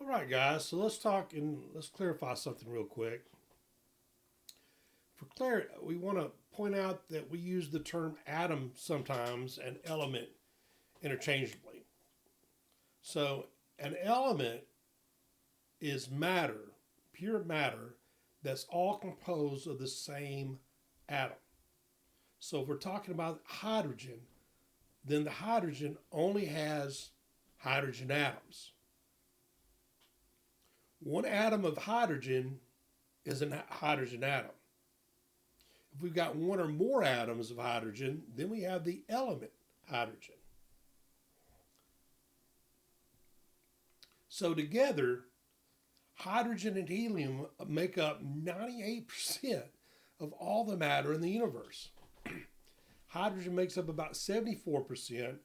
All right, guys. So let's talk and let's clarify something real quick. For clarity, we want to point out that we use the term atom sometimes and element interchangeably. So an element is matter, pure matter, that's all composed of the same atom. So if we're talking about hydrogen, then the hydrogen only has hydrogen atoms. One atom of hydrogen is a hydrogen atom. If we've got one or more atoms of hydrogen, then we have the element hydrogen. So together, hydrogen and helium make up 98% of all the matter in the universe. Hydrogen makes up about 74%,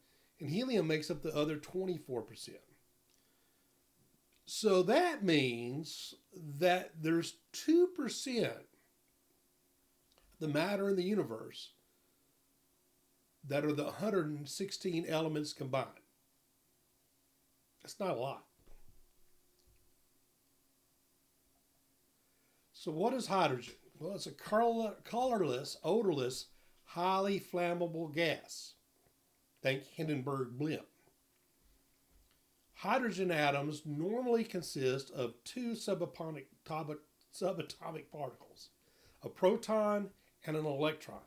and helium makes up the other 24%. So that means that there's 2% the matter in the universe that are the 116 elements combined. That's not a lot. So what is hydrogen? Well, it's a colorless, odorless, highly flammable gas. Think Hindenburg blimp. Hydrogen atoms normally consist of two subatomic particles, a proton and an electron.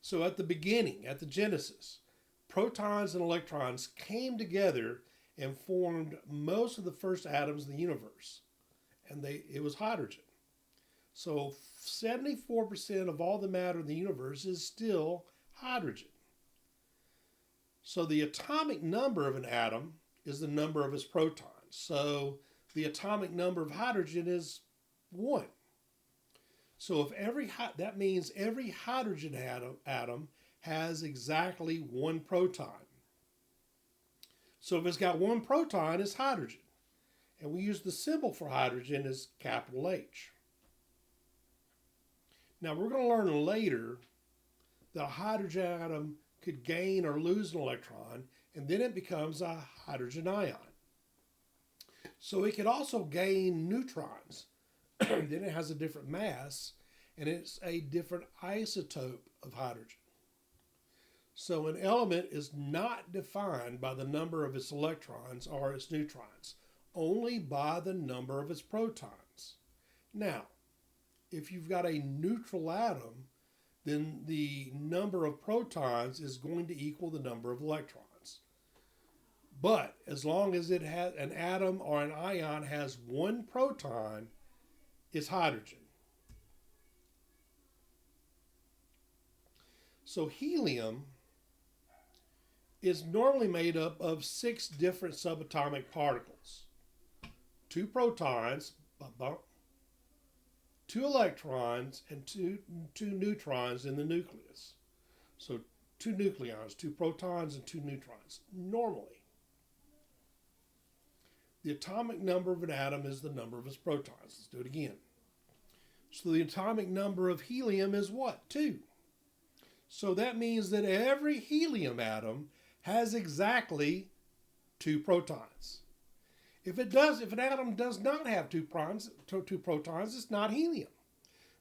So at the beginning, at the genesis, protons and electrons came together and formed most of the first atoms in the universe. And it was hydrogen. So 74% of all the matter in the universe is still hydrogen. So the atomic number of an atom is the number of its protons. So the atomic number of hydrogen is 1. So that means every hydrogen atom has exactly one proton. So if it's got one proton, it's hydrogen. And we use the symbol for hydrogen as capital H. Now we're going to learn later that a hydrogen atom could gain or lose an electron, and then it becomes a hydrogen ion. So it could also gain neutrons. Then it has a different mass, and it's a different isotope of hydrogen. So an element is not defined by the number of its electrons or its neutrons, only by the number of its protons. Now, if you've got a neutral atom, then the number of protons is going to equal the number of electrons. But as long as it has an atom or an ion has one proton, it's hydrogen. So helium is normally made up of 6 different subatomic particles. 2 protons, 2 electrons, and two neutrons in the nucleus. So 2 nucleons, 2 protons, and 2 neutrons, normally. The atomic number of an atom is the number of its protons. Let's do it again. So the atomic number of helium is what? 2. So that means that every helium atom has exactly 2 protons. If an atom does not have two protons, it's not helium.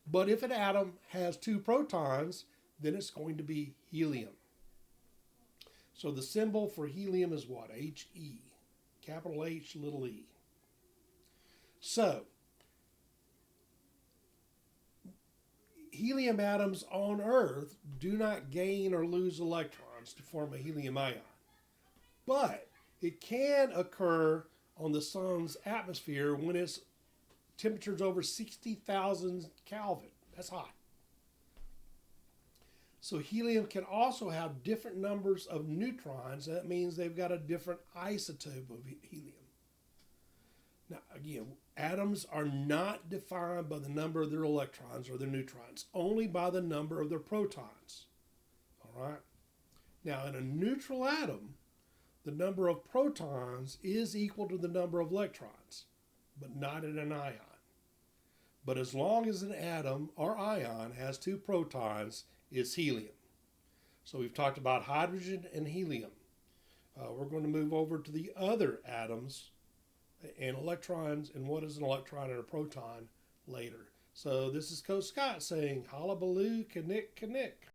But if an atom has 2 protons, then it's going to be helium. So the symbol for helium is what? He, capital H, little e. So helium atoms on Earth do not gain or lose electrons to form a helium ion. But it can occur on the sun's atmosphere when its temperature is over 60,000 Kelvin. That's hot. So helium can also have different numbers of neutrons. That means they've got a different isotope of helium. Now, again, atoms are not defined by the number of their electrons or their neutrons, only by the number of their protons. All right? Now, in a neutral atom, the number of protons is equal to the number of electrons, but not in an ion. But as long as an atom or ion has 2 protons, it's helium. So we've talked about hydrogen and helium. We're going to move over to the other atoms and electrons and what is an electron and a proton later. So this is Coach Scott saying, Hullabaloo, Knick, Knick.